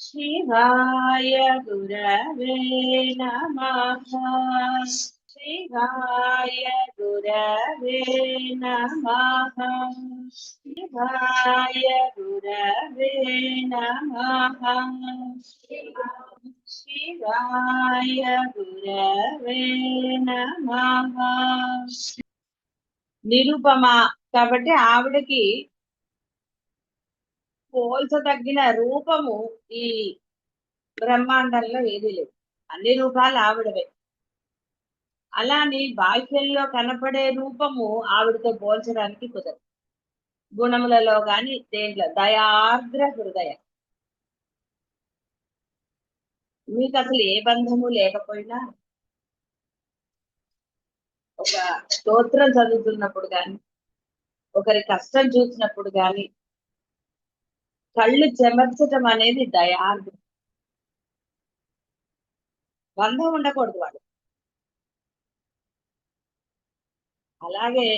शिवाय गुरवे नमः। शिवाय गुरवे नमः। शिवाय गुरवे नमः। शिवाय गुरवे नमः। నిరుపమ కాబట్టి ఆవిడకి పోల్చదగిన రూపము ఈ బ్రహ్మాండంలో ఏదీ లేదు. అన్ని రూపాలు ఆవిడవే. అలాని బాహ్యంలో కనపడే రూపము ఆవిడతో పోల్చడానికి కుదరదు. గుణములలో గాని దేంట్లో దయార్ద్ర హృదయం. మీకు అసలు ఏ బంధము లేకపోయినా ఒక స్తోత్రం చదువుతున్నప్పుడు గాని, ఒకరి కష్టం చూసినప్పుడు గాని కళ్ళు చెమర్చటం అనేది దయార్ద్ర. బంధం ఉండకూడదు వాడు. అలాగే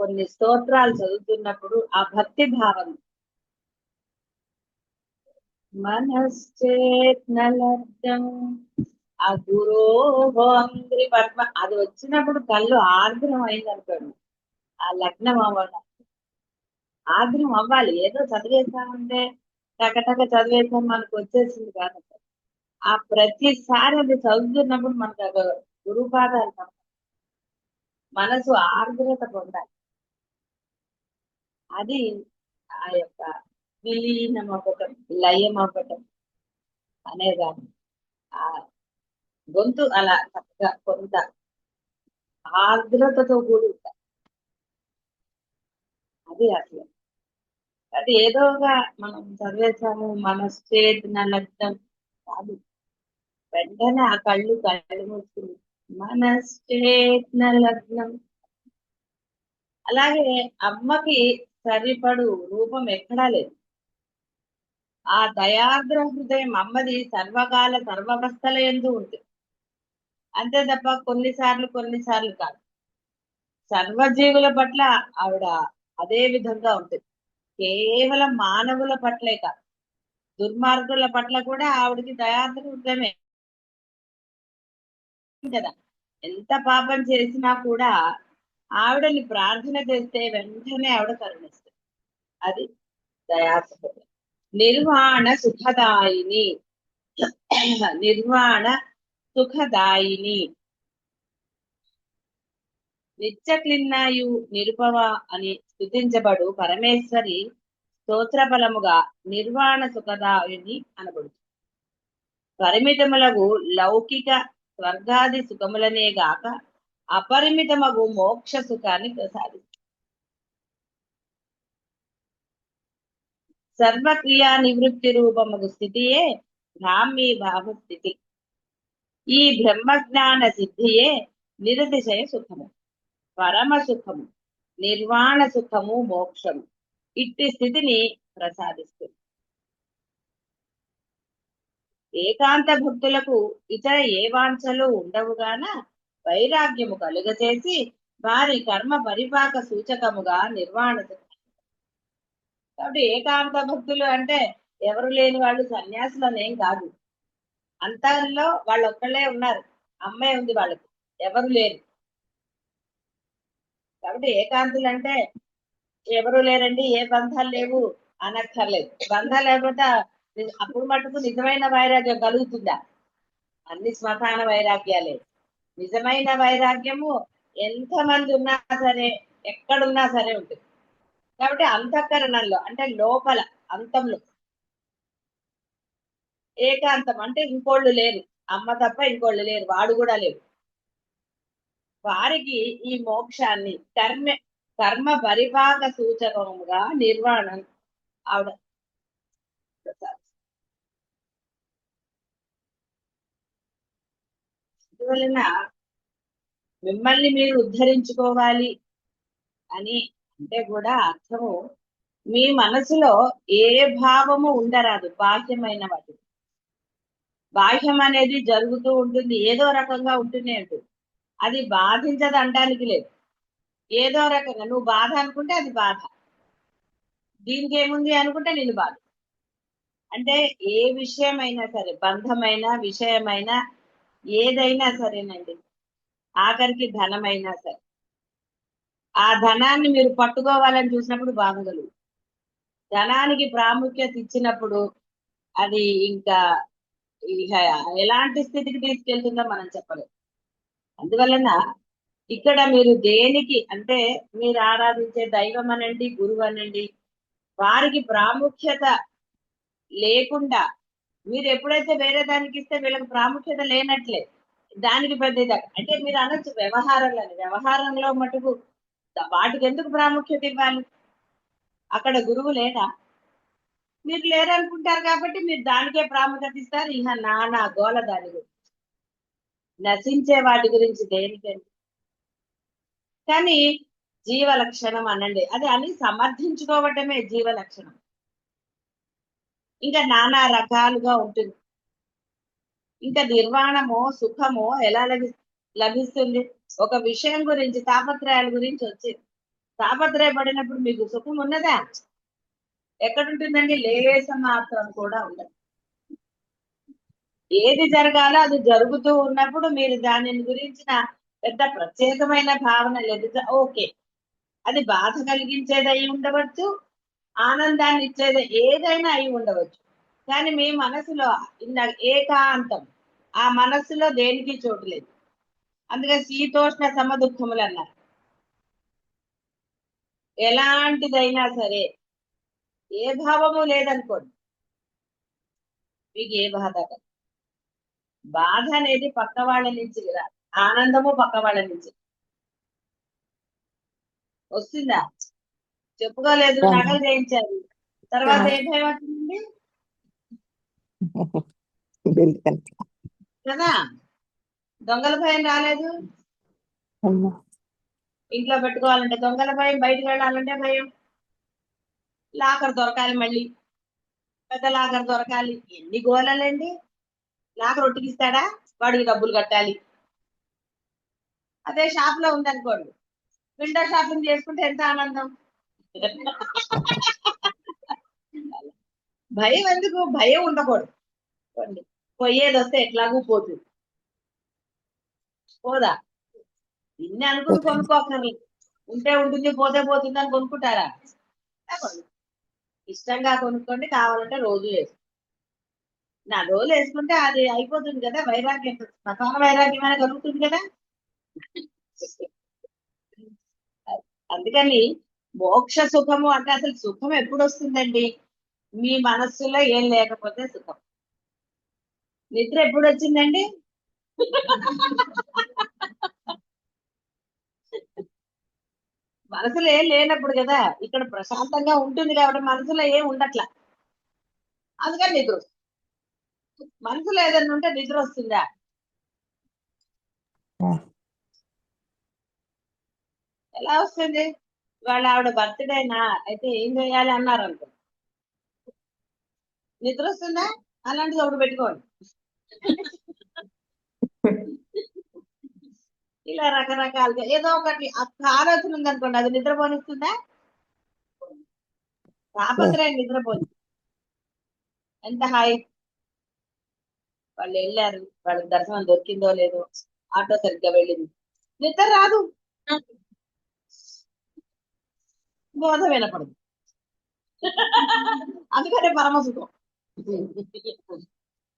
కొన్ని స్తోత్రాలు చదువుతున్నప్పుడు ఆ భక్తి భావం మనశ్చేత్నలబ్ధం ఆ గురోహో అంగ్రి పద్మ అది వచ్చినప్పుడు కళ్ళు ఆర్ద్రం అయింది అనుకోండి. ఆ లగ్నం అవ్వడం ఆర్ద్రం అవ్వాలి. ఏదో చదివేసామంటే టకటక చదివేసాం మనకు వచ్చేసింది కాదు. ఆ ప్రతిసారి అది చదువుతున్నప్పుడు మనకు గురుపాదాలు మనసు ఆర్ద్రత పొందాలి. అది ఆ యొక్క విలీనం అవ్వటం, లయం అవ్వటం అనేదాన్ని ఆ గొంతు అలా చక్కగా కొంత ఆర్ద్రతతో కూడి ఉంటాయి. అది అసలు అది ఏదోగా మనం చదివేసాము మనశ్చేతన లగ్నం కాదు. వెంటనే ఆ కళ్ళు మూసుకుని మనశ్చేతన లగ్నం. అలాగే అమ్మకి సరిపడు రూపం ఎక్కడా లేదు. ఆ దయార్ద్ర హృదయం అమ్మది సర్వకాల సర్వవస్థల యందు ఉంటుంది. అంతే తప్ప కొన్నిసార్లు కాదు. సర్వజీవుల పట్ల ఆవిడ అదే విధంగా ఉంటుంది. కేవలం మానవుల పట్లే కాదు, దుర్మార్గుల పట్ల కూడా ఆవిడకి దయార్ద్ర హృదయమే కదా. ఎంత పాపం చేసినా కూడా ఆవిడని ప్రార్థన చేస్తే వెంటనే ఆవిడ కరుణిస్తుంది. అది దయార్ద్ర. నిర్వాణ సుఖదాయిని. నిర్వాణ సుఖదాయిని. నిత్యక్లిన్నాయు నిరుపవ అని స్తుతించబడు పరమేశ్వరి స్తోత్ర ఫలముగా నిర్వాణ సుఖదాయిని అనబడుతుంది. పరిమితములకు లౌకిక స్వర్గాది సుఖములనే గాక అపరిమితమగు మోక్ష సుఖాన్ని ప్రసాదిస్తుంది. సర్వక్రియా నివృత్తి రూపముగు స్థితియే బ్రాహ్మీ భావ స్థితి. ఈ బ్రహ్మజ్ఞాన సిద్ధియే నిరతిశయ సుఖము, పరమ సుఖము, నిర్వాణ సుఖము, మోక్షము. ఇట్టి స్థితిని ప్రసాదిస్తుంది. ఏకాంత భక్తులకు ఇతర ఏ వాంఛలు ఉండవుగాన వైరాగ్యము కలుగచేసి వారి కర్మ పరిపాక సూచకముగా నిర్వాణ. కాబట్టి ఏకాంత భక్తులు అంటే ఎవరు లేని వాళ్ళు సన్యాసులు అనేం కాదు. అంతలో వాళ్ళు ఒక్కళ్ళే ఉన్నారు, అమ్మాయి ఉంది వాళ్ళకి, ఎవరు లేరు. కాబట్టి ఏకాంతులు అంటే ఎవరు లేరండి, ఏ బంధాలు లేవు అనక్కర్లేదు. బంధాలు లేకపోతే అప్పుడు మటుకు నిజమైన వైరాగ్యం కలుగుతుందా? అన్ని శ్మశాన వైరాగ్యాలే. నిజమైన వైరాగ్యము ఎంతమంది ఉన్నా సరే, ఎక్కడున్నా సరే ఉంటుంది. కాబట్టి అంతఃకరణంలో అంటే లోపల అంతంలో ఏకాంతం అంటే ఇంకోళ్ళు లేరు, అమ్మ తప్ప ఇంకోళ్ళు లేరు, వాడు కూడా లేరు. వారికి ఈ మోక్షాన్ని కర్మ పరిపాక సూచకముగా నిర్వాణం ఆవిడ అందువలన మిమ్మల్ని మీరు ఉద్ధరించుకోవాలి అని అంటే కూడా అర్థము మీ మనసులో ఏ భావము ఉండరాదు. బాహ్యమైన వాటి బాహ్యం అనేది జరుగుతూ ఉంటుంది, ఏదో రకంగా ఉంటూనే ఉంటుంది. అది బాధించదు అనడానికి లేదు. ఏదో రకంగా నువ్వు బాధ అనుకుంటే అది బాధ, దీనికి ఏముంది అనుకుంటే నేను బాధ. అంటే ఏ విషయమైనా సరే, బంధమైనా విషయమైనా ఏదైనా సరేనండి, ఆఖరికి ధనమైనా సరే, ఆ ధనాన్ని మీరు పట్టుకోవాలని చూసినప్పుడు బాధగలు, ధనానికి ప్రాముఖ్యత ఇచ్చినప్పుడు అది ఇంకా ఇక ఎలాంటి స్థితికి తీసుకెళ్తుందో మనం చెప్పలేం. అందువలన ఇక్కడ మీరు దేనికి అంటే మీరు ఆరాధించే దైవం అనండి, గురువు అనండి, వారికి ప్రాముఖ్యత లేకుండా మీరు ఎప్పుడైతే వేరే దానికి ఇస్తే వీళ్ళకి ప్రాముఖ్యత లేనట్లే. దానికి పెద్ద అంటే మీరు అనొచ్చు వ్యవహారంలో, వ్యవహారంలో మటుకు వాటికి ఎందుకు ప్రాముఖ్యత ఇవ్వాలి? అక్కడ గురువు లేడా? మీరు లేరనుకుంటారు కాబట్టి మీరు దానికే ప్రాముఖ్యత ఇస్తారు. ఇహ నానా గోల దాని గురించి, నశించే వాటి గురించి దేనికండి? కానీ జీవ లక్షణం అనండి, అది అని సమర్థించుకోవటమే జీవ లక్షణం. ఇంకా నానా రకాలుగా ఉంటుంది. ఇంకా నిర్వాణమో సుఖమో ఎలా లభిస్తుంది? ఒక విషయం గురించి తాపత్రయాల గురించి వచ్చింది, తాపత్రయపడినప్పుడు మీకు సుఖం ఉన్నదా? ఎక్కడుంటుందండి? లేస మాత్రం కూడా ఉండదు. ఏది జరగాలో అది జరుగుతూ ఉన్నప్పుడు మీరు దాని గురించిన పెద్ద ప్రత్యేకమైన భావన లేదు. ఓకే, అది బాధ కలిగించేది అయి ఉండవచ్చు, ఆనందాన్ని ఇచ్చేది ఏదైనా అయి ఉండవచ్చు. కానీ మీ మనసులో ఇందాక ఏకాంతం, ఆ మనస్సులో దేనికి చోటు లేదు. అందుకే శీతోష్ణ సమదుఖములు అన్నారు. ఎలాంటిదైనా సరే ఏ భావము లేదనుకోండి, మీకు ఏ బాధ కాదు. బాధ అనేది పక్క వాళ్ళ నుంచి కదా, ఆనందము పక్క వాళ్ళ నుంచి వస్తుందా? చెప్పుకోలేదు, నగలు చేయించారు, తర్వాత ఏ భయం వచ్చిందండి కదా? దొంగల భయం రాలేదు. ఇంట్లో పెట్టుకోవాలంటే దొంగల భయం, బయటకు వెళ్ళాలంటే భయం, లాకర్ దొరకాలి, మళ్ళీ పెద్ద లాకర్ దొరకాలి, ఎన్ని గోళాలండి. లాకర్ ఒట్టికిస్తాడా? వాడికి డబ్బులు కట్టాలి. అదే షాప్ లో ఉందనుకోండి, విండో షాపింగ్ చేసుకుంటే ఎంత ఆనందం. భయం ఎందుకు? భయం ఉండకూడదు. పోయేది వస్తే ఎట్లాగూ పోతుంది, పోదా? ఇన్ని అనుకుని కొనుక్కోకర్లేదు. ఉంటే ఉంటుంది, పోతే పోతుంది అని కొనుక్కుంటారా? ఇష్టంగా కొనుక్కోండి, కావాలంటే రోజు వేసుకోండి. నా రోజులు వేసుకుంటే అది అయిపోతుంది కదా, వైరాగ్యం, సకాల వైరాగ్యమైన కలుగుతుంది కదా. అందుకని మోక్ష సుఖము అంటే అసలు సుఖం ఎప్పుడు వస్తుందండి? మీ మనస్సులో ఏం లేకపోతే సుఖం. నిద్ర ఎప్పుడు వచ్చిందండి? మనసులో ఏం లేనప్పుడు కదా. ఇక్కడ ప్రశాంతంగా ఉంటుంది కాబట్టి మనసులో ఏం ఉండట్లా, అందుకని నిద్ర వస్తుంది. మనసులో ఏదైనా ఉంటే నిద్ర వస్తుందా? ఎలా వస్తుంది? వాళ్ళ ఆవిడ బర్త్డేనా, అయితే ఏం చేయాలి అన్నారు అనుకో, నిద్ర వస్తుందా? అలాంటిది ఒకటి పెట్టుకోండి. ఇలా రకరకాలుగా ఏదో ఒకటి ఆలోచన ఉందనుకోండి, అది నిద్రపోనిస్తుందా? తాపత్రయం నిద్రపోని. ఎంత హాయి. వాళ్ళు వెళ్ళారు, వాళ్ళకి దర్శనం దొరికిందో లేదో, ఆటో సరిగ్గా వెళ్ళింది, నిద్ర రాదు, బోధ వినపడదు. అందుకనే పరమ సుఖం.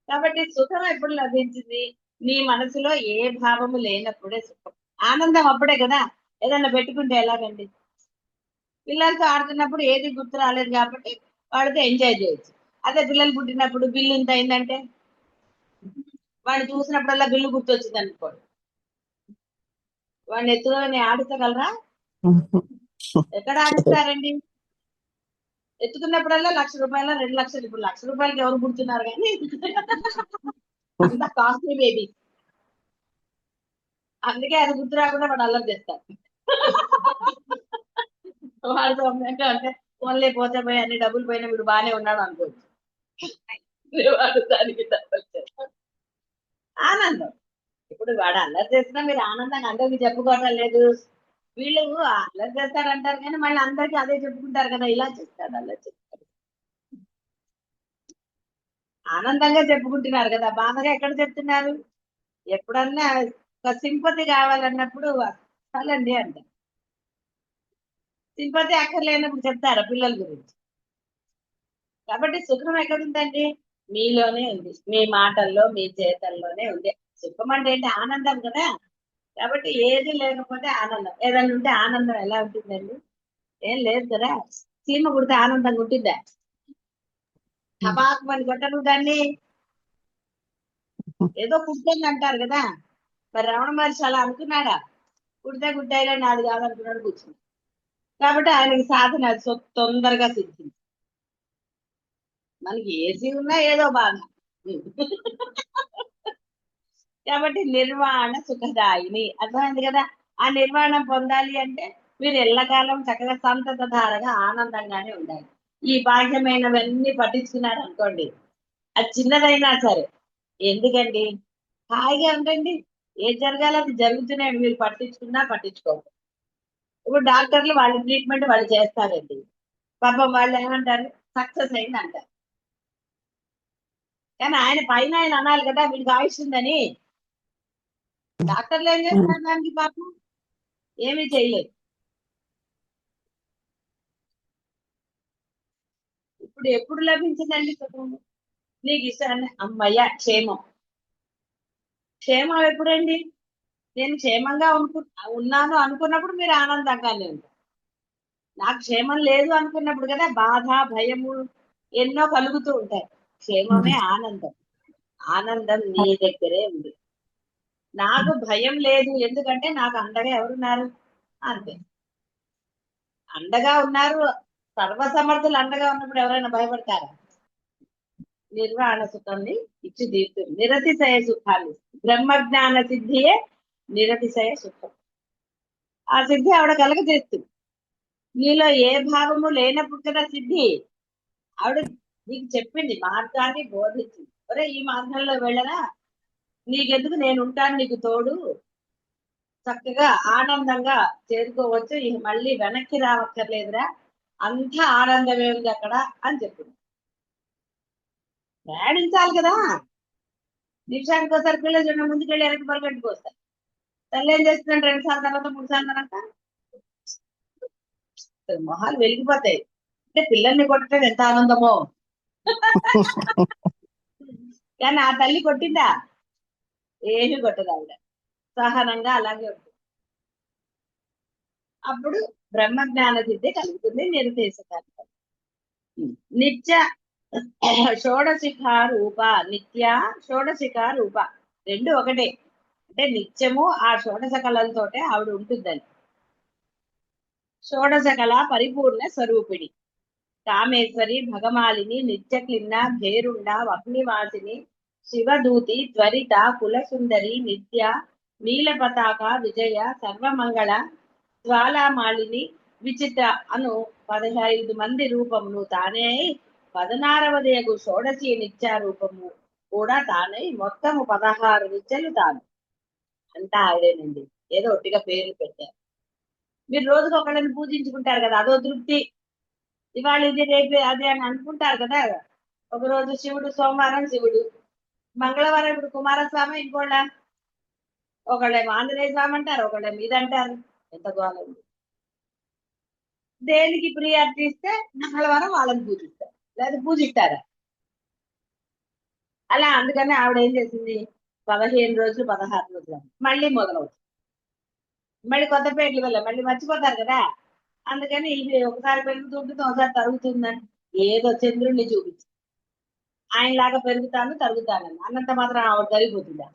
కాబట్టి సుఖం ఎప్పుడు లభించింది? నీ మనసులో ఏ భావము లేనప్పుడే సుఖం. ఆనందం అప్పుడే కదా. ఏదన్నా పెట్టుకుంటే ఎలాగండి? పిల్లలతో ఆడుతున్నప్పుడు ఏది గుర్తు రాలేదు కాబట్టి వాడితో ఎంజాయ్ చేయొచ్చు. అదే పిల్లలు పుట్టినప్పుడు బిల్లు ఇంత అయిందంటే, వాడిని చూసినప్పుడల్లా బిల్లు గుర్తొచ్చింది అనుకోండి, వాడిని ఎత్తుకొని ఆడించగలరా? ఎక్కడ ఆడిస్తారండి? ఎత్తుకున్నప్పుడల్లా ₹1,00,000, 2,00,000. ఇప్పుడు ₹1,00,000కి ఎవరు పుడుతున్నారు కానీ అంత కాస్ట్లీ బేబీ. అందుకే అది గుర్తు రాకుండా వాడు అల్లరి చేస్తారు. వాడితో అంటే ఓన్లీ పోతే పోయి అన్ని డబ్బులు పోయినా వీడు బాగానే ఉన్నాడు అనుకోవచ్చు. వాడు దానికి డబ్బులు చేస్తారు. ఆనందం. ఇప్పుడు వాడు అల్లరి చేసినా మీరు ఆనందంగా అందరికి చెప్పుకోవటం లేదు. వీళ్ళు అల్లరి చేస్తారంటారు కానీ మళ్ళీ అందరికీ అదే చెప్పుకుంటారు కదా, ఇలా చేస్తాడు అలా చేస్తాడు. ఆనందంగా చెప్పుకుంటున్నారు కదా, బాధగా ఎక్కడ చెప్తున్నారు? ఎప్పుడన్నా ఒక సింపతి కావాలన్నప్పుడు చాలండి అంట. సింపతి అక్కర్లేనప్పుడు చెప్తారా పిల్లల గురించి? కాబట్టి సుఖం ఎక్కడుందండి? మీలోనే ఉంది, మీ మాటల్లో, మీ చేతల్లోనే ఉంది. సుఖం అంటే ఏంటి? ఆనందం కదా. కాబట్టి ఏది లేకపోతే ఆనందం, ఏదైనా ఉంటే ఆనందం ఎలా ఉంటుందండి? ఏం లేదు కదా. చీమ కుడితే ఆనందంగా ఉంటుందా? టపాక్ మరి కొట్టను దాన్ని. ఏదో కుట్టింది అంటారు కదా. మరి రమణ మహర్షి అలా అనుకున్నాడా? కుడితే గుడ్డైనా నాది కాదనుకున్నాడు, కూర్చుని. కాబట్టి ఆయనకి సాధన తొందరగా సిద్ధింది. మనకి ఏసీ ఉన్నా ఏదో బాధ. కాబట్టి నిర్వాణ సుఖదాయిని అర్థమైంది కదా. ఆ నిర్వాణం పొందాలి అంటే మీరు ఎల్లకాలం చక్కగా సంతత ధారగా ఆనందంగానే ఉండాలి. ఈ బాహ్యమైనవన్నీ పట్టించుకున్నారు అనుకోండి, అది చిన్నదైనా సరే ఎందుకండి, హాయిగా ఉండండి. ఏది జరగాలి అది జరుగుతున్నాయి, మీరు పట్టించుకున్నా పట్టించుకోరు. ఇప్పుడు డాక్టర్లు వాళ్ళ ట్రీట్మెంట్ వాళ్ళు చేస్తారండి. పాపం వాళ్ళు ఏమంటారు? సక్సెస్ అయింది అంటారు. కానీ ఆయన పైన ఆయన అనాలి కదా వీడికి ఆయుష్ ఉందని. డాక్టర్లు ఏం చేస్తారు దానికి? పాపం ఏమీ చేయలేదు. ఇప్పుడు ఎప్పుడు లభించిందండి సుఖము? నీకు ఇష్టాన్ని అమ్మయ్య క్షేమం. క్షేమం ఎప్పుడండి? నేను క్షేమంగా ఉన్నాను అనుకున్నప్పుడు మీరు ఆనందంగానే ఉంటారు. నాకు క్షేమం లేదు అనుకున్నప్పుడు కదా బాధ, భయము ఎన్నో కలుగుతూ ఉంటాయి. క్షేమమే ఆనందం. ఆనందం నీ దగ్గరే ఉంది. నాకు భయం లేదు, ఎందుకంటే నాకు అండగా ఎవరున్నారు? అంతే. అండగా ఉన్నారు. సర్వసమర్థులు అండగా ఉన్నప్పుడు ఎవరైనా భయపడతారా? నిర్వాణ సుఖాన్ని ఇచ్చి తీరుతుంది. నిరతిశయ సుఖాన్ని, బ్రహ్మజ్ఞాన సిద్ధియే నిరతిశయ సుఖం. ఆ సిద్ధి ఆవిడ కలగజేస్తుంది. నీలో ఏ భావము లేనప్పుడు కదా సిద్ధి. ఆవిడ నీకు చెప్పింది, మార్గాన్ని బోధించింది. ఒరే ఈ మార్గంలో వెళ్ళరా, నీకెందుకు, నేను ఉంటాను నీకు తోడు, చక్కగా ఆనందంగా చేరుకోవచ్చు, ఇక మళ్ళీ వెనక్కి రావక్కర్లేదురా, అంతా ఆనందమే ఉంది అక్కడ అని చెప్పింది. ప్రయాణించాలి కదా. నిమిషానికి ఒకసారి పిల్లలు చూడండి, ముందుకెళ్ళి వెనక్కి పరిగెట్టుకు వస్తారు. తల్లి ఏం చేస్తుందంటే 2 సార్లు తర్వాత 3 సార్లు తర్వాత మొహాలు వెలిగిపోతాయి. అంటే పిల్లల్ని కొట్టడం ఎంత ఆనందమో. కానీ ఆ తల్లి కొట్టిందా? ఏమీ కొట్టదు ఆవిడ. సహనంగా అలాగే ఉంటుంది. అప్పుడు బ్రహ్మజ్ఞాన సిద్ధి కలుగుతుంది, నిర్దేశకాలు. నిత్య షోడశిఖ రూప, నిత్య షోడశిఖ రూప రెండు ఒకటే. అంటే నిత్యము ఆ షోడశ కళలతోటే ఆవిడ ఉంటుందని. షోడశ కళ పరిపూర్ణ స్వరూపిణి, కామేశ్వరి, భగమాలిని, నిత్యక్లిన్న, భేరుండ, అగ్నివాసిని, శివదూతి, త్వరిత, కులసుందరి, నిత్య, నీల పతాక, విజయ, సర్వమంగళ, జ్వాలామాలిని, విచిత్ర అను 15 మంది రూపమును తానే అయి 16వదేగు షోడశి నిత్య రూపము కూడా తానై మొత్తము 16 నిత్యలు తాను. అంతా ఆవిడేనండి. ఏదో ఒట్టిగా పేర్లు పెట్టారు. మీరు రోజుకు ఒకళ్ళని పూజించుకుంటారు కదా, అదో తృప్తి. ఇవాళ ఇది రేపు అది అని అనుకుంటారు కదా. ఒకరోజు శివుడు, సోమవారం శివుడు, మంగళవారం ఇప్పుడు కుమారస్వామి, ఇంకోళ్ళ ఒకళ్ళేమో ఆంజనేయ స్వామి అంటారు, ఒకళ్ళే మీద అంటారు. ఎంత గోళండి. దేనికి ప్రియారిటీ ఇస్తే మంగళవారం వాళ్ళని పూజిస్తారు, లేదా పూజిస్తారా? అలా అందుకని ఆవిడ ఏం చేసింది, 15 రోజులు 16 రోజులు మళ్ళీ మొదలవుతుంది. మళ్ళీ కొత్త పేర్లు వల్ల మళ్ళీ మర్చిపోతారు కదా. అందుకని ఇది ఒకసారి పెరుగుతుంటుంది, ఒకసారి తరుగుతుందని ఏదో చంద్రుణ్ణి చూపించి ఆయనలాగా పెరుగుతాను తరుగుతానని అన్నంత మాత్రం ఆవిడ జరిగిపోతుందా?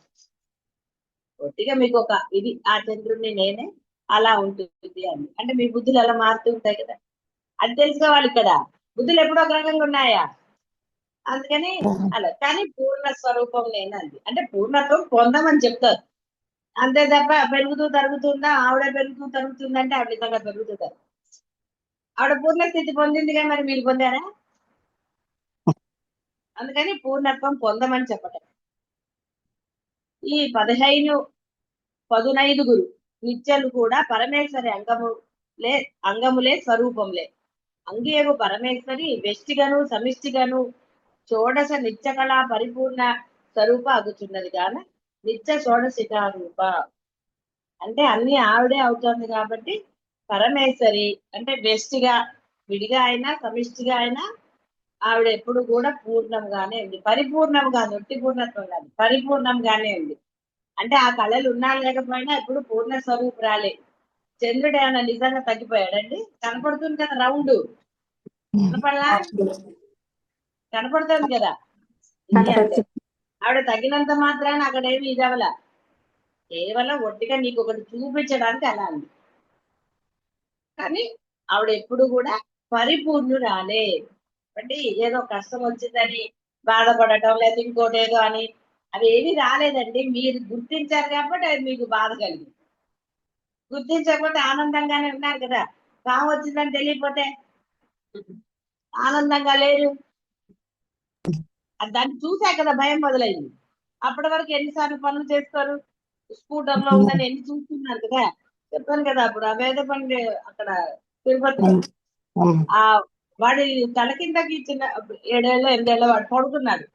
ఒట్టిగా మీకు ఒక ఇది, ఆ చంద్రుణ్ణి నేనే, అలా ఉంటుంది అని. అంటే మీ బుద్ధులు అలా మారుతూ ఉంటాయి కదా. అది తెలుసుకోవాలి కదా. బుద్ధులు ఎప్పుడో ఒక రకంగా ఉన్నాయా? అందుకని అలా. కానీ పూర్ణ స్వరూపం నేనంది, అంటే పూర్ణత్వం పొందమని చెప్తారు. అంతే తప్ప పెరుగుతూ తరుగుతుందా, ఆవిడ పెరుగుతూ తరుగుతుందంటే ఆవిడ నిజంగా పెరుగుతుంటారు. ఆవిడ పూర్ణ స్థితి పొందిందిగా, మరి మీరు పొందారా? అందుకని పూర్ణత్వం పొందమని చెప్పటం. ఈ 15 15గురు నిత్యలు కూడా పరమేశ్వరి అంగములే స్వరూపంలే. అంగేగు పరమేశ్వరి వ్యష్టిగను సమిష్టిగను షోడశ నిత్య కళా పరిపూర్ణ స్వరూప అగుచున్నది కాన నిత్య షోడశికా రూప. అంటే అన్ని ఆవిడే అవుతుంది కాబట్టి పరమేశ్వరి అంటే బెస్ట్ గా విడిగా అయినా సమిష్టిగా అయినా ఆవిడ ఎప్పుడు కూడా పూర్ణంగానే ఉంది. పరిపూర్ణంగా నొట్టి పూర్ణత్వం కాదు, పరిపూర్ణంగానే ఉంది. అంటే ఆ కళలు ఉన్నా లేకపోయినా ఎప్పుడు పూర్ణ స్వరూపురాలే. చంద్రుడు ఏమైనా నిజంగా తగ్గిపోయాడండి? కనపడుతుంది కదా రౌండ్, కనపడలా? కనపడుతుంది కదా. ఇది అంతే. ఆవిడ తగ్గినంత మాత్రాన అక్కడ ఏమి ఇదవల, కేవలం ఒట్టిగా నీకు ఒకటి చూపించడానికి అలా ఉంది. కానీ ఆవిడ ఎప్పుడు కూడా పరిపూర్ణురాలే. అంటే ఏదో కష్టం వచ్చిందని బాధపడటం లేదా ఇంకోటి ఏదో అని అవి ఏమీ రాలేదండి. మీరు గుర్తించారు కాబట్టి అది మీకు బాధ కలిగింది. గుర్తించకపోతే ఆనందంగానే ఉన్నారు కదా. పాము వచ్చిందని తెలియకపోతే ఆనందంగా లేరు. దాన్ని చూసా కదా భయం మొదలైంది. అప్పటి వరకు ఎన్నిసార్లు పనులు చేస్తారు, స్కూటర్ లో ఉందని ఎన్ని చూస్తున్నారు కదా. చెప్పాను కదా అప్పుడు ఆ వేద పండి అక్కడ తిరుపతిలో ఆ వాడి తల కిందకి చిన్న 7 ఏళ్ళ 8 ఏళ్ళ వాడు పడుకున్నాడు.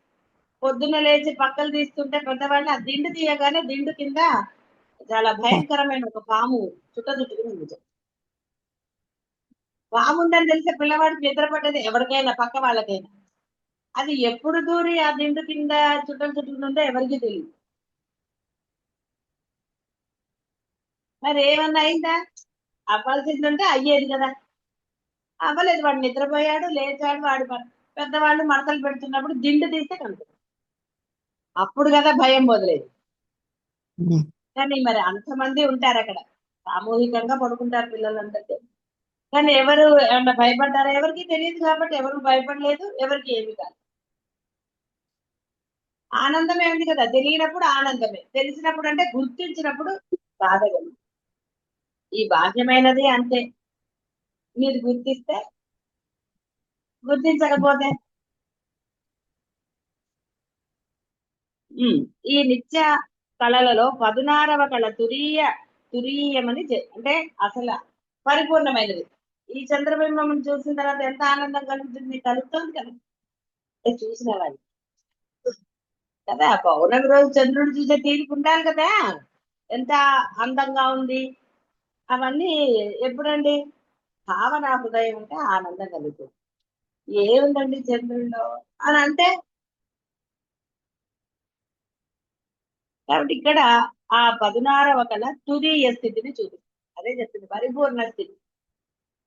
పొద్దున్న లేచి పక్కలు తీస్తుంటే పెద్దవాడిని ఆ దిండు తీయగానే దిండు కింద చాలా భయంకరమైన ఒక పాము చుట్టుకుని ఉంది. పాము ఉందని తెలిసే పిల్లవాడికి నిద్ర పడ్డది, ఎవరికైనా పక్క వాళ్ళకైనా. అది ఎప్పుడు దూరి ఆ దిండు కింద చుట్టుకుంటుందో ఎవరికి తెలియదు. మరి ఏమన్నా అయిందా? అవ్వాల్సిందంటే అయ్యేది కదా. అవ్వలేదు. వాడు నిద్రపోయాడు, లేచాడు. వాడు పెద్దవాళ్ళు మడతలు పెడుతున్నప్పుడు దిండు తీస్తే కనుక అప్పుడు కదా భయం మొదలైంది. కానీ మరి అంతమంది ఉంటారు అక్కడ, సామూహికంగా పడుకుంటారు పిల్లలందరికీ. కానీ ఎవరు ఏమన్నా భయపడ్డారా? ఎవరికి తెలియదు కాబట్టి ఎవరు భయపడలేదు, ఎవరికి ఏమి కాదు. ఆనందమే ఉంది కదా. తెలియనప్పుడు ఆనందమే, తెలిసినప్పుడు అంటే గుర్తించినప్పుడు బాధ కలిగి. ఈ బాహ్యమైనది అంతే. మీరు గుర్తిస్తే, గుర్తించకపోతే ఈ నిత్య కళలలో 16వ కళ తురీయమని అంటే అసలు పరిపూర్ణమైనది. ఈ చంద్రబింబం చూసిన తర్వాత ఎంత ఆనందం కలుగుతుంది, కలుగుతుంది కదా. చూసిన వాళ్ళు కదా పౌర్ణమి రోజు చంద్రుడు చూసే తీరిక ఉండాలి కదా. ఎంత అందంగా ఉంది అవన్నీ ఎప్పుడండి? భావన హృదయం ఉంటే ఆనందం కలుగుతుంది. ఏముందండి చంద్రుడిలో అని అంటే. కాబట్టి ఇక్కడ ఆ 16వ కళ తురీయ స్థితిని చూపిస్తుంది. అదే చెప్తుంది పరిపూర్ణ స్థితి.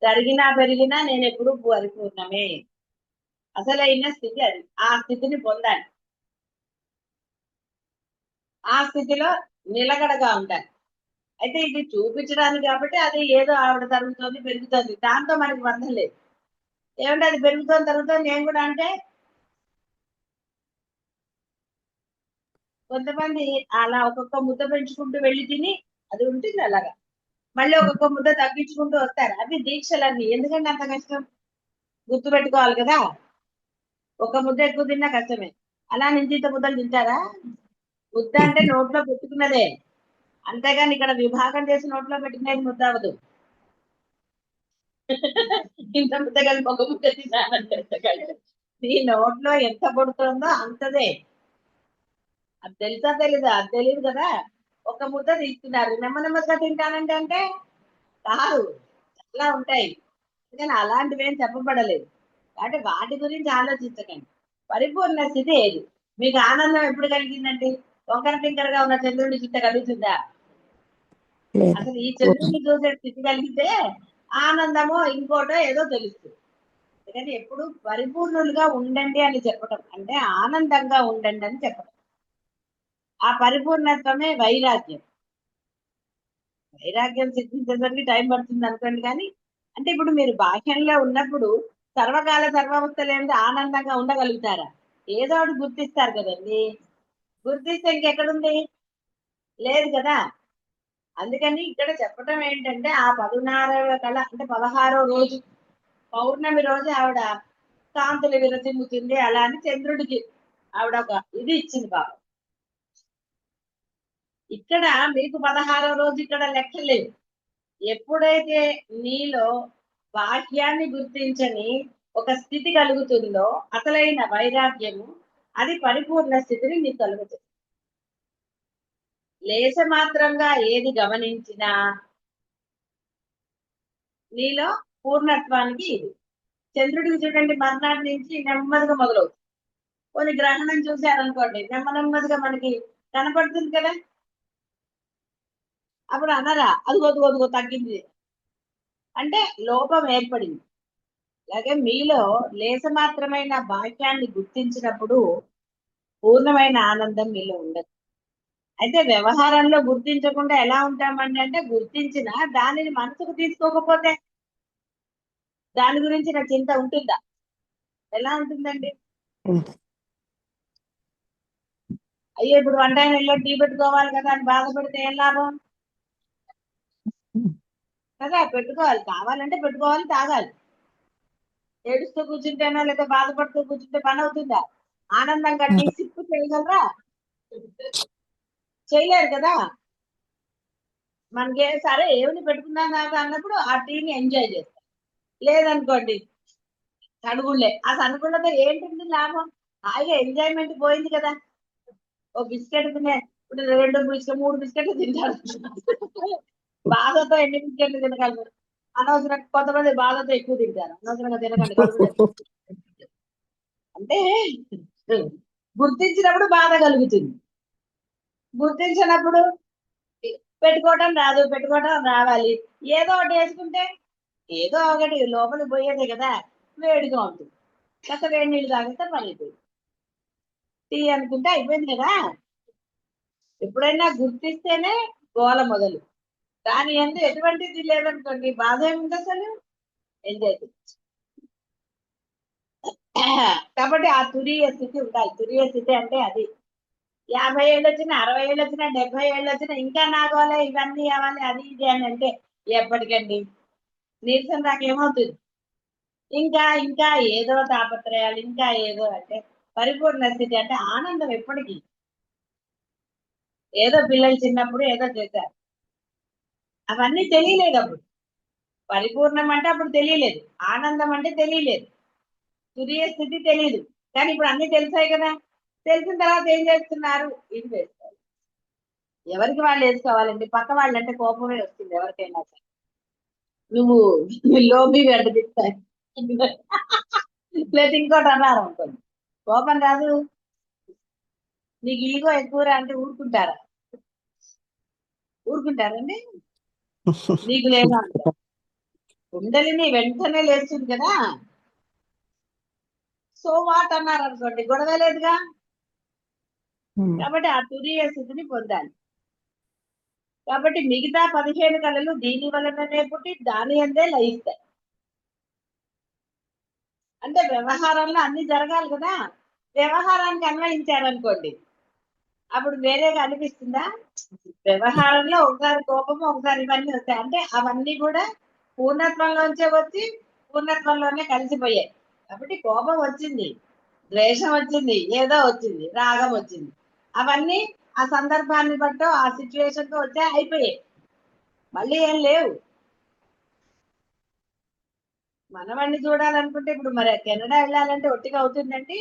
జరిగినా పెరిగినా నేను ఎప్పుడు పరిపూర్ణమే. అసలైన స్థితి అది. ఆ స్థితిని పొందాలి. ఆ స్థితిలో నిలకడగా ఉంటాలి. అయితే ఇది చూపించడానికి కాబట్టి అది ఏదో ఆవిడ తరుగుతుంది పెరుగుతుంది, దాంతో మనకి బంధం లేదు. ఏమంటే అది పెరుగుతుంది తరుగుతుంది నేను కూడా అంటే. కొంతమంది అలా ఒక్కొక్క ముద్ద పెంచుకుంటూ వెళ్ళి తిని అది ఉంటుంది అలాగా. మళ్ళీ ఒక్కొక్క ముద్ద తగ్గించుకుంటూ వస్తారు. అవి దీక్షలన్నీ. ఎందుకంటే అంత కష్టం గుర్తు పెట్టుకోవాలి కదా. ఒక ముద్ద ఎక్కువ తిన్నా కష్టమే. అలా నుంచి ఇంత ముద్దలు తింటారా? ముద్ద అంటే నోట్లో పెట్టుకున్నదే, అంతేగాని ఇక్కడ విభాగం చేసి నోట్లో పెట్టుకునేది ముద్ద అవ్వదు. ఇంత ముద్ద కలిపి ఒక ముద్ద తిన్నానంటే నీ నోట్లో ఎంత పడుతుందో అంతదే. అది తెలుసా తెలీదా? అది తెలియదు కదా. ఒక ముద్ద తీసుకున్నారు, నెమ్మదిగా తింటానంటే అంటే కాదు, చాలా ఉంటాయి. కానీ అలాంటివి ఏం చెప్పబడలేదు. కాబట్టి వాటి గురించి ఆలోచించకండి. పరిపూర్ణ స్థితి ఏది? మీకు ఆనందం ఎప్పుడు కలిగిందండి? వంకర టింకరగా ఉన్న చంద్రుడిని చుట్ట కలుగుతుందా? అసలు ఈ చంద్రుడిని చూసే స్థితి కలిగితే ఆనందమో ఇంకోటో ఏదో తెలుస్తుంది. అందుకని ఎప్పుడు పరిపూర్ణులుగా ఉండండి అని చెప్పటం అంటే ఆనందంగా ఉండండి అని చెప్పటం. ఆ పరిపూర్ణత్వమే వైరాగ్యం. వైరాగ్యం సిద్ధించేసరికి టైం పడుతుంది అనుకోండి. కానీ అంటే ఇప్పుడు మీరు బాహ్యంలో ఉన్నప్పుడు సర్వకాల సర్వావస్థలు ఏంటి ఆనందంగా ఉండగలుగుతారా? ఏదో ఒకటి గుర్తిస్తారు కదండి. గుర్తిస్తే ఇంకెక్కడుంది? లేదు కదా. అందుకని ఇక్కడ చెప్పటం ఏంటంటే ఆ 16వ కళ అంటే 16వ రోజు పౌర్ణమి రోజు ఆవిడ కాంతులు విరచిమ్ముతుంది. అలా అని చంద్రుడికి ఆవిడ ఒక ఇది ఇచ్చింది పాపం. ఇక్కడ మీకు 16వ రోజు ఇక్కడ లెక్కలేదు. ఎప్పుడైతే నీలో బాహ్యాన్ని గుర్తించని ఒక స్థితి కలుగుతుందో అసలైన వైరాగ్యము, అది పరిపూర్ణ స్థితిని నీకు కలుగుతుంది. లేశ మాత్రంగా ఏది గమనించినా నీలో పూర్ణత్వానికి ఇది. చంద్రుడికి చూడండి, మర్నాటి నుంచి నెమ్మదిగా మొదలవుతుంది. కొన్ని గ్రహణం చూశారనుకోండి, నెమ్మదిగా మనకి కనపడుతుంది కదా. అప్పుడు అనరా అదిగో తగ్గింది అంటే లోపం ఏర్పడింది. అలాగే మీలో లేస మాత్రమైన బాహ్యాన్ని గుర్తించినప్పుడు పూర్ణమైన ఆనందం మీలో ఉండదు. అయితే వ్యవహారంలో గుర్తించకుండా ఎలా ఉంటామండి అంటే, గుర్తించిన దానిని మనసుకు తీసుకోకపోతే దాని గురించి నా చింత ఉంటుందా? ఎలా ఉంటుందండి? అయ్యో ఇప్పుడు వంట ఇళ్ళలో టీ పెట్టుకోవాలి కదా అని బాధపడితే ఏం లాభం కదా. పెట్టుకోవాలి, కావాలంటే పెట్టుకోవాలి, తాగాలి. ఏడుస్తూ కూర్చుంటేనో లేదా బాధపడుతూ కూర్చుంటే పని అవుతుందా? ఆనందంగా టీ సిప్పు చేయగలరా? చేయలేరు కదా. మనకి సరే ఏమిటి పెట్టుకున్నాం కదా అన్నప్పుడు ఆ టీని ఎంజాయ్ చేస్తాం. లేదనుకోండి సడుగుళ్ళే. ఆ సడుగుళ్ళతో ఏంటుంది లాభం? హాయిగా ఎంజాయ్మెంట్ పోయింది కదా. ఓ బిస్కెట్ తినే ఇప్పుడు 2 బిస్కెట్ 3 బిస్కెట్లు తింటారు. బాధతో ఎన్ని బిస్కెట్లు తినగలరు? అనవసరంగా కొంతమంది బాధతో ఎక్కువ తింటారు. అనవసరంగా తినకండి, కడుపు అంటే గుర్తించినప్పుడు బాధ కలుగుతుంది, గుర్తించినప్పుడు పెట్టుకోవటం రాదు, పెట్టుకోవటం రావాలి. ఏదో ఒకటి వేసుకుంటే ఏదో ఒకటి లోపలికి పోయేదే కదా. వేడిగా ఉంటుంది, కాస్త వేడి నీళ్ళు తాగితే పనిపోయింది. టీ అనుకుంటే అయిపోయింది కదా. ఎప్పుడైనా గుర్తిస్తేనే గోల మొదలు. దాని ఎందు ఎటువంటిది లేదనుకోండి, బాధ ఏముంది అసలు, ఎంజాయ్ చేయొచ్చు. కాబట్టి ఆ తురీయ స్థితి ఉండాలి. తురీయ స్థితి అంటే అది. 50 ఏళ్ళు వచ్చినా, 60 ఏళ్ళు వచ్చినా, 70 ఏళ్ళు వచ్చినా ఇంకా నాగోలే ఇవన్నీ అవ్వాలి అది ఇది అని అంటే ఎప్పటికండి నీరసం రాకేమవుతుంది? ఇంకా ఇంకా ఏదో తాపత్రయాలు, ఇంకా ఏదో అంటే పరిపూర్ణ స్థితి అంటే ఆనందం ఎప్పటికీ. ఏదో పిల్లలు చిన్నప్పుడు ఏదో చేశారు, అవన్నీ తెలియలేదు అప్పుడు. పరిపూర్ణం అంటే అప్పుడు తెలియలేదు, ఆనందం అంటే తెలియలేదు, తురియ స్థితి తెలియదు. కానీ ఇప్పుడు అన్ని తెలిసాయి కదా. తెలిసిన తర్వాత ఏం చేస్తున్నారు? ఇది వేసుకోవాలి. ఎవరికి వాళ్ళు వేసుకోవాలండి. పక్క వాళ్ళంటే కోపమే వస్తుంది ఎవరికైనా సరే. నువ్వు లోబి వెంటదిస్తాయి లేదు ఇంకోటి అన్నారు అనుకోండి, కోపం రాదు. నీకు ఈగో ఎక్కువరా అంటే ఊరుకుంటారా? ఊరుకుంటారండి? నీకు లేదా అంట కుండలిని వెంటనే లేస్తుంది కదా. సో వాట్ అన్నారు అనుకోండి, గొడవ లేదుగా. కాబట్టి ఆ తురీయ స్థితిని పొందాలి. కాబట్టి మిగతా 15 కళలు దీని వలననే పుట్టి దాని అందే లయిస్తాయి. అంటే వ్యవహారంలో అన్ని జరగాలి కదా. వ్యవహారానికి అన్వయించారనుకోండి, అప్పుడు వేరేగా అనిపిస్తుందా? వ్యవహారంలో ఒకసారి కోపము, ఒకసారి ఇవన్నీ వస్తాయి. అంటే అవన్నీ కూడా పూర్ణత్వంలోంచే వచ్చి పూర్ణత్వంలోనే కలిసిపోయాయి. కాబట్టి కోపం వచ్చింది, ద్వేషం వచ్చింది, ఏదో వచ్చింది, రాగం వచ్చింది, అవన్నీ ఆ సందర్భాన్ని బట్టో ఆ సిచ్యువేషన్ తో వచ్చా అయిపోయాయి, మళ్ళీ ఏం లేవు. మనవాడిని చూడాలనుకుంటే ఇప్పుడు మరి కెనడా వెళ్ళాలంటే ఒట్టిగా అవుతుందండి.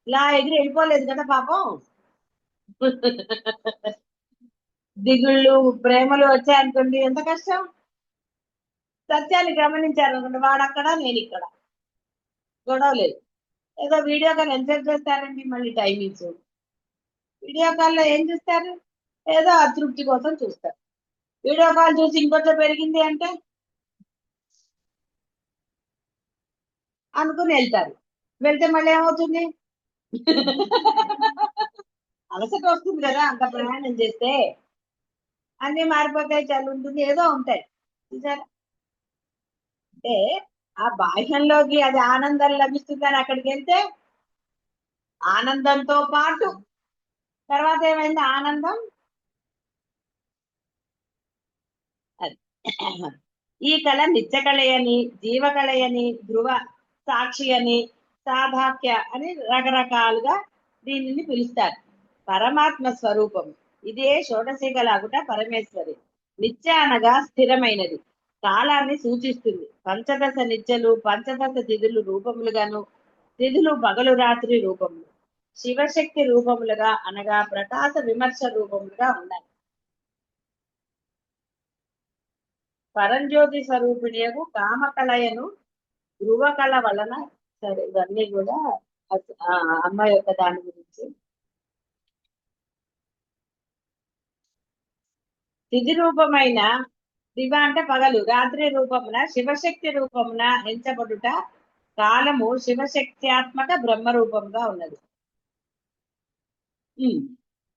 ఇలా ఎగిరి వెళ్ళిపోలేదు కదా పాపం. దిగుళ్ళు ప్రేమలు వచ్చాయనుకోండి, ఎంత కష్టం. సత్యాన్ని గమనించారనుకోండి, వాడక్కడ నేను ఇక్కడ, గొడవ లేదు. ఏదో వీడియో కాల్ ఎంతసేపు చేస్తారండి, మళ్ళీ టైమింగ్స్. వీడియో కాల్లో ఏం చూస్తారు? ఏదో అతృప్తి కోసం చూస్తారు. వీడియో కాల్ చూసి ఇంకొంచెం పెరిగింది అంటే అనుకుని వెళ్తారు. వెళ్తే మళ్ళీ ఏమవుతుంది? అలసట వస్తుంది కదా అంత ప్రయాణం చేస్తే. అన్ని మారిపోతాయి, చలి ఉంటుంది, ఏదో ఉంటాయి. చూసారా? అంటే ఆ బాహ్యంలోకి అది ఆనందం లభిస్తుందని అక్కడికి వెళ్తే ఆనందంతో పాటు తర్వాత ఏమైంది? ఆనందం అది. ఈ కళ నిత్య కళయని, జీవ కళయని, ధ్రువ సాక్షి అని, సాధాక్య అని రకరకాలుగా దీనిని పిలుస్తారు. పరమాత్మ స్వరూపం ఇదే షోడశిగలాగుట పరమేశ్వరి. నిత్య అనగా స్థిరమైనది, కాలాన్ని సూచిస్తుంది. పంచదశ నిత్యలు పంచదశ తిథులు రూపములుగాను, తిథులు పగలు రాత్రి రూపములు, శివశక్తి రూపములుగా అనగా ప్రకాశ విమర్శ రూపములుగా ఉన్నాయి. పరంజ్యోతి స్వరూపిణియకు కామకలయను ధ్రువకళ వలన. సరే, ఇవన్నీ కూడా ఆ అమ్మాయి యొక్క దాని గురించి. తిథి రూపమైన దివ అంటే పగలు, రాత్రి రూపమున శివశక్తి రూపమున ఎంచబడుట కాలము శివశక్త్యాత్మక బ్రహ్మ రూపంగా ఉన్నది. ఉమ్.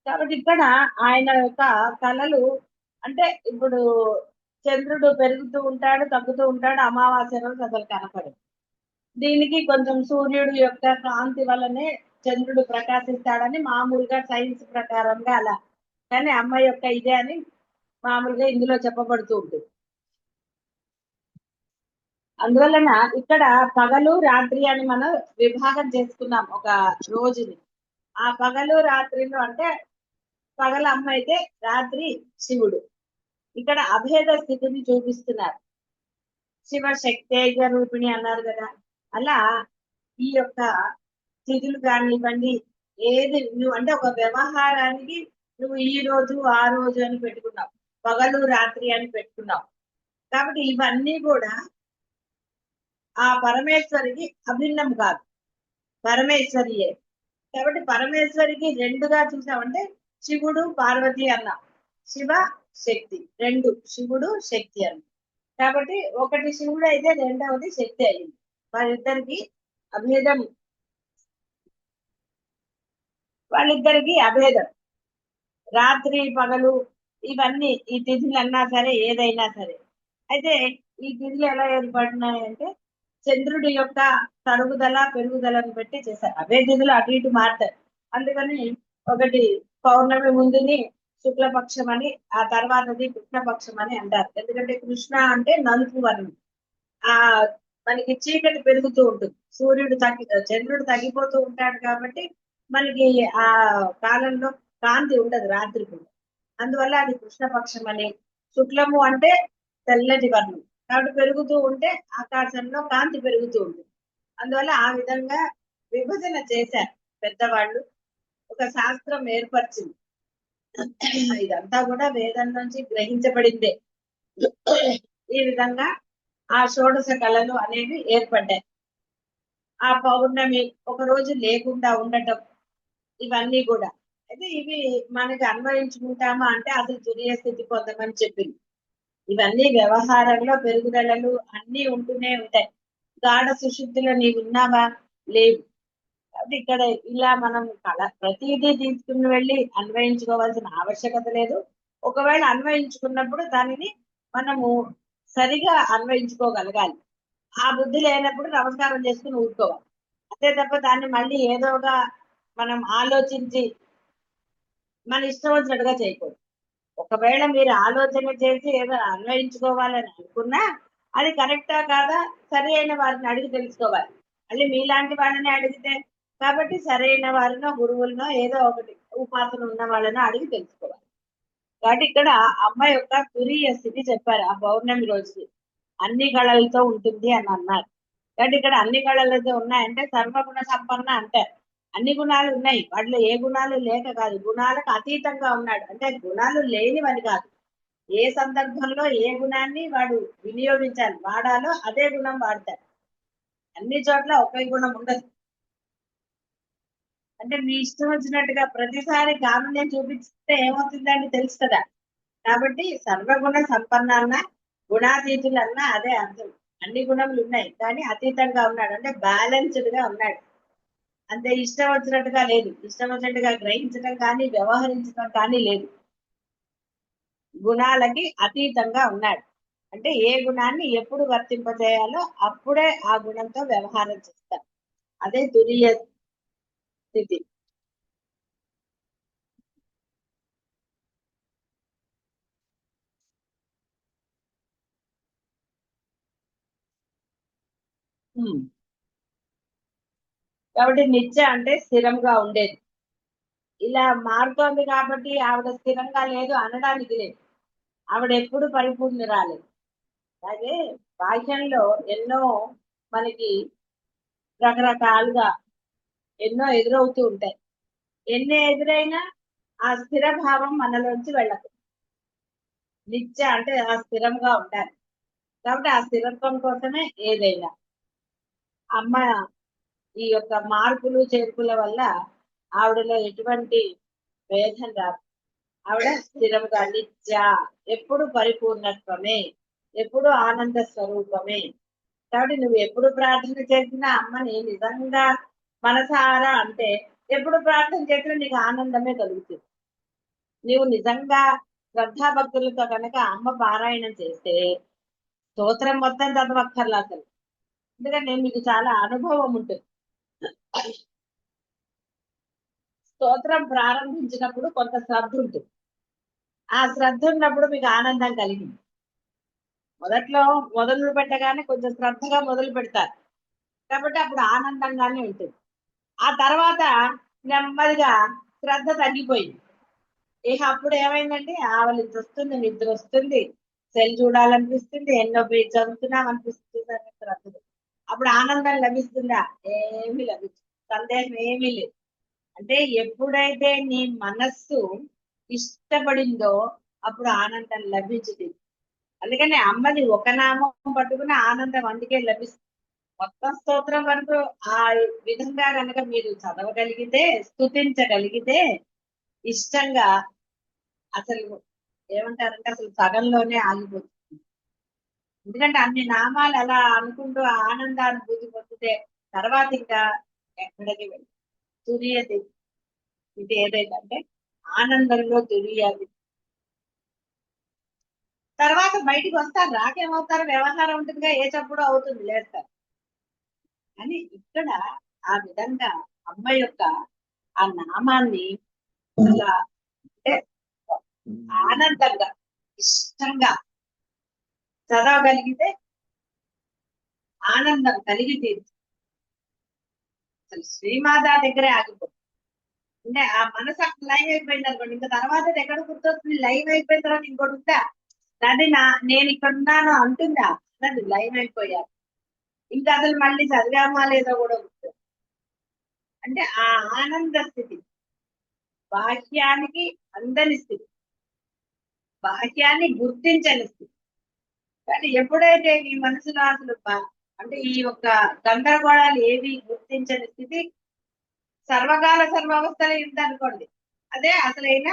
కాబట్టి ఇక్కడ ఆయన యొక్క కళలు అంటే ఇప్పుడు చంద్రుడు పెరుగుతూ ఉంటాడు, తగ్గుతూ ఉంటాడు, అమావాస్య రోజు అసలు కనపడదు. దీనికి కొంచెం సూర్యుడు యొక్క కాంతి వల్లనే చంద్రుడు ప్రకాశిస్తాడని మామూలుగా సైన్స్ ప్రకారంగా అలా, కానీ అమ్మాయి యొక్క ఇదే అని మామూలుగా ఇందులో చెప్పబడుతూ ఉంటుంది. అందువలన ఇక్కడ పగలు రాత్రి అని మనం విభాగం చేసుకున్నాం ఒక రోజుని. ఆ పగలు రాత్రిలో అంటే పగలు అమ్మ అయితే రాత్రి శివుడు. ఇక్కడ అభేద స్థితిని చూపిస్తున్నారు. శివ శక్తేజ రూపిణి అన్నారు కదా, అలా ఈ యొక్క స్థితులు కానివ్వండి, ఏది నువ్వు అంటే ఒక వ్యవహారానికి నువ్వు ఈ రోజు ఆ రోజు అని పెట్టుకున్నావు, పగలు రాత్రి అని పెట్టుకున్నావు. కాబట్టి ఇవన్నీ కూడా ఆ పరమేశ్వరికి అభిన్నం కాదు, పరమేశ్వరియే. కాబట్టి పరమేశ్వరికి రెండుగా చూసామంటే శివుడు పార్వతి అన్న, శివ శక్తి రెండు, శివుడు శక్తి అన్న. కాబట్టి ఒకటి శివుడు అయితే రెండవది శక్తి అయింది. వాళ్ళిద్దరికి అభేదం, వాళ్ళిద్దరికి అభేదం. రాత్రి పగలు ఇవన్నీ ఈ తిథులు అన్నా సరే ఏదైనా సరే. అయితే ఈ తిథులు ఎలా ఏర్పడినాయంటే చంద్రుడి యొక్క తరుగుదల పెరుగుదలను బట్టి చేశారు. అవే తిథులు అటు ఇటు మారుతాయి. అందుకని ఒకటి పౌర్ణమి ముందుని శుక్లపక్షం అని, ఆ తర్వాతది కృష్ణపక్షం అని అంటారు. ఎందుకంటే కృష్ణ అంటే నలుపు వర్ణం. ఆ మనకి చీకటి పెరుగుతూ ఉంటుంది, సూర్యుడు చంద్రుడు తగ్గిపోతూ ఉంటాడు కాబట్టి మనకి ఆ కాలంలో కాంతి ఉండదు రాత్రి పూట. అందువల్ల అది కృష్ణపక్షం అని. శుక్లము అంటే తెల్లటి వర్ణం, కాబట్టి పెరుగుతూ ఉంటే ఆకాశంలో కాంతి పెరుగుతూ ఉంటుంది. అందువల్ల ఆ విధంగా విభజన చేశారు పెద్దవాళ్ళు, ఒక శాస్త్రం ఏర్పరిచింది. ఇదంతా కూడా వేదం నుంచి గ్రహించబడిందే. ఈ విధంగా ఆ షోడశ కళలు అనేవి ఏర్పడ్డాయి. ఆ పౌర్ణమి ఒక రోజు లేకుండా ఉండటం, ఇవన్నీ కూడా. అయితే ఇవి మనకి అన్వయించుకుంటామా అంటే అసలు తురియ స్థితి పొందమని చెప్పింది. ఇవన్నీ వ్యవహారంలో పెరుగుదలలు అన్నీ ఉంటూనే ఉంటాయి. గాఢ సుశుద్ధిలో నీవు ఉన్నావా? లేవు. కాబట్టి ఇక్కడ ఇలా మనం ప్రతిదీ తీసుకుని వెళ్ళి అన్వయించుకోవాల్సిన ఆవశ్యకత లేదు. ఒకవేళ అన్వయించుకున్నప్పుడు దానిని మనము సరిగా అన్వయించుకోగలగాలి. ఆ బుద్ధి లేనప్పుడు నమస్కారం చేసుకుని ఊరుకోవాలి. అంతే తప్ప దాన్ని మళ్ళీ ఏదోగా మనం ఆలోచించి మన ఇష్టం వచ్చినట్టుగా చేయకూడదు. ఒకవేళ మీరు ఆలోచన చేసి ఏదో అన్వయించుకోవాలని అనుకున్నా అది కరెక్టా కాదా సరి అయిన వారిని అడిగి తెలుసుకోవాలి. మళ్ళీ మీలాంటి వాళ్ళని అడిగితే, కాబట్టి సరైన వారినో గురువులనో ఏదో ఒకటి ఉపాసన ఉన్న వాళ్ళనో అడిగి తెలుసుకోవాలి. కాబట్టి ఇక్కడ అమ్మాయి యొక్క తురీయ స్థితి చెప్పారు. ఆ పౌర్ణమి రోజుకి అన్ని కళలతో ఉంటుంది అని అన్నారు. కాబట్టి ఇక్కడ అన్ని కళలతో ఉన్నాయంటే సర్వగుణ సంపన్న అంటారు. అన్ని గుణాలు ఉన్నాయి, వాటిలో ఏ గుణాలు లేక కాదు, గుణాలకు అతీతంగా ఉన్నాడు అంటే గుణాలు లేనివని కాదు. ఏ సందర్భంలో ఏ గుణాన్ని వాడు వినియోగించాలి, వాడాలో అదే గుణం వాడతాడు. అన్ని చోట్ల ఒకే గుణం ఉండదు. అంటే మీ ఇష్టం వచ్చినట్టుగా ప్రతిసారి కారుణ్యం చూపిస్తే ఏమవుతుందని తెలుసు కదా. కాబట్టి సర్వగుణ సంపన్న గుణాతీతులన్నా అదే అర్థం. అన్ని గుణములు ఉన్నాయి కానీ అతీతంగా ఉన్నాడు అంటే బ్యాలెన్స్డ్ గా ఉన్నాడు. అంతే, ఇష్టం వచ్చినట్టుగా లేదు, ఇష్టం వచ్చినట్టుగా గ్రహించడం కానీ వ్యవహరించడం కానీ లేదు. గుణాలకి అతీతంగా ఉన్నాడు అంటే ఏ గుణాన్ని ఎప్పుడు వర్తింపజేయాలో అప్పుడే ఆ గుణంతో వ్యవహారం చేస్తారు. అదే తురీయ స్థితి. ఉమ్. కాబట్టి నిత్య అంటే స్థిరంగా ఉండేది. ఇలా మారుతోంది కాబట్టి ఆవిడ స్థిరంగా లేదు అనడానికి లేదు. ఆవిడ ఎప్పుడు పరిపూర్ణురాలేదు. అలాగే బాహ్యంలో ఎన్నో మనకి రకరకాలుగా ఎన్నో ఎదురవుతూ ఉంటాయి. ఎన్ని ఎదురైనా ఆ స్థిర భావం మనలోంచి వెళ్ళదు. నిత్య అంటే ఆ స్థిరంగా ఉండాలి. కాబట్టి ఆ స్థిరత్వం కోసమే ఏదైనా. అమ్మ ఈ యొక్క మార్పులు చేర్పుల వల్ల ఆవిడలో ఎటువంటి భేదం రాదు. ఆవిడ స్థిరంగా నిత్య, ఎప్పుడు పరిపూర్ణత్వమే, ఎప్పుడు ఆనంద స్వరూపమే. కాబట్టి నువ్వు ఎప్పుడు ప్రార్థన చేసినా అమ్మని నిజంగా మనసారా అంటే ఎప్పుడు ప్రార్థన చేసినా నీకు ఆనందమే కలుగుతుంది. నీవు నిజంగా శ్రద్ధాభక్తులతో కనుక అమ్మ పారాయణం చేస్తే స్తోత్రం మొత్తం చదవక్కర్లా అసలు. ఎందుకంటే మీకు చాలా అనుభవం ఉంటుంది. స్తోత్రం ప్రారంభించినప్పుడు కొంత శ్రద్ధ ఉంటుంది. ఆ శ్రద్ధ ఉన్నప్పుడు మీకు ఆనందం కలిగింది. మొదట్లో మొదలు పెట్టగానే కొంచెం శ్రద్ధగా మొదలు పెడతారు, కాబట్టి అప్పుడు ఆనందంగానే ఉంటుంది. ఆ తర్వాత నెమ్మదిగా శ్రద్ధ తగ్గిపోయింది. ఇక అప్పుడు ఏమైందండి, ఆవలింత వస్తుంది, నిద్ర వస్తుంది, సెల్ చూడాలనిపిస్తుంది, ఎన్నో పేజ్ చదువుతున్నాం అనిపిస్తుంది అనే శ్రద్ధ. అప్పుడు ఆనందం లభిస్తుందా? ఏమీ లభించదు. సందేహం ఏమీ లేదు. అంటే ఎప్పుడైతే నీ మనస్సు ఇష్టపడిందో అప్పుడు ఆనందం లభించుతుంది. అందుకని అమ్మది ఒక నామం పట్టుకుని ఆనందం అందుకే లభిస్తుంది. మొత్తం స్తోత్రం వరకు ఆ విధంగా కనుక మీరు చదవగలిగితే, స్తుతించగలిగితే ఇష్టంగా, అసలు ఏమంటారంటే అసలు సగంలోనే ఆగిపోతుంది. ఎందుకంటే అన్ని నామాలు అలా అనుకుంటూ ఆ ఆనందానుభూతి పొందితే తర్వాత ఇంకా ఎక్కడికి వెళ్ళి తురియది. ఇది ఏదైతే ఆనందంలో తురియాలి. తర్వాత బయటికి వస్తారు, రాకేమవుతారు, వ్యవహారం ఉంటుందిగా, ఏ చప్పుడు అవుతుంది, లేస్తారు. అని ఇక్కడ ఆ విధంగా అమ్మ యొక్క ఆ నామాన్ని అలా అంటే ఆనందంగా ఇష్టంగా చదవగలిగితే ఆనందం కలిగి తీరుతుంది. అసలు శ్రీమాత దగ్గరే ఆగిపోతుంది. అంటే ఆ మనసు అక్కడ లైవ్ అయిపోయింది అనుకోండి, ఇంకా తర్వాత ఎక్కడ గుర్తొస్తుంది, లైవ్ అయిపోయిన తర్వాత ఇంకోటి ఉందా, అది నేను ఇక్కడ ఉన్నాను అంటుందా, అది లైవ్ అయిపోయారు. ఇంకా అసలు మళ్ళీ చదివామా లేదో కూడా గుర్తు. అంటే ఆ ఆనంద స్థితి బాహ్యానికి అందని స్థితి, బాహ్యాన్ని గుర్తించని స్థితి. కానీ ఎప్పుడైతే నీ మనసులో అసలు అంటే ఈ యొక్క గందరగోళాలు ఏవి గుర్తించని స్థితి సర్వకాల సర్వావస్థలో ఉందనుకోండి, అదే అసలైన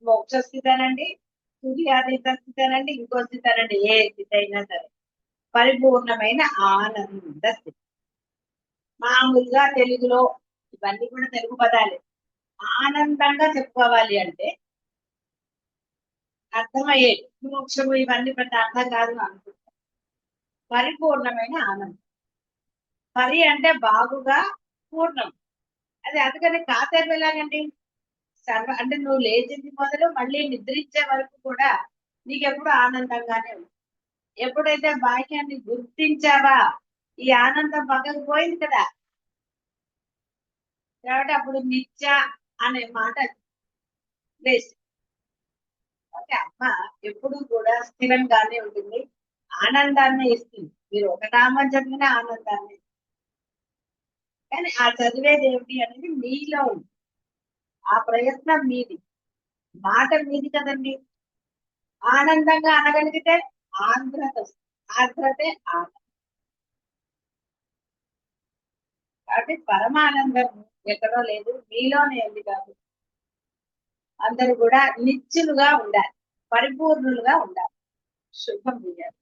మోక్ష స్థితి అనండి, సూర్యాతీత స్థితి అనండి, ఇంకో స్థితి అనండి, ఏ స్థితి అయినా సరే పరిపూర్ణమైన ఆనంద స్థితి. మామూలుగా తెలుగులో ఇవన్నీ కూడా తెలుగు పదాలే. ఆనందంగా చెప్పుకోవాలి అంటే అర్థమయ్యేది. మోక్షము ఇవన్నీ పెద్ద అర్థం కాదు అనుకుంటా. పరిపూర్ణమైన ఆనందం. పరి అంటే బాగుగా, పూర్ణం. అది అందుకని కాసేపు ఎలాగండి, అంటే నువ్వు లేచింది మొదలు మళ్ళీ నిద్రించే వరకు కూడా నీకెప్పుడు ఆనందంగానే ఉంది. ఎప్పుడైతే బాహ్యాన్ని గుర్తించావా ఈ ఆనందం పక్కకు పోయింది కదా, కాబట్టి అప్పుడు నిత్య అనే మాట వేస్ట్. అంటే అమ్మ ఎప్పుడు కూడా స్థిరంగానే ఉంటుంది, ఆనందాన్ని ఇస్తుంది. మీరు ఒక నామం చదివిన ఆనందాన్ని, కానీ ఆ చదివేది ఏమిటి అనేది మీలో ఉంది. ఆ ప్రయత్నం మీది, మాట మీది కదండి. ఆనందంగా అనగలిగితే ఆంధ్రత వస్తుంది. ఆంధ్రతే ఆనందం. కాబట్టి పరమానందం ఎక్కడో లేదు, మీలోనే ఉంది. కాబట్టి అందరూ కూడా నిత్యులుగా ఉండాలి, పరిపూర్ణులుగా ఉండాలి. శుభం చేయాలి.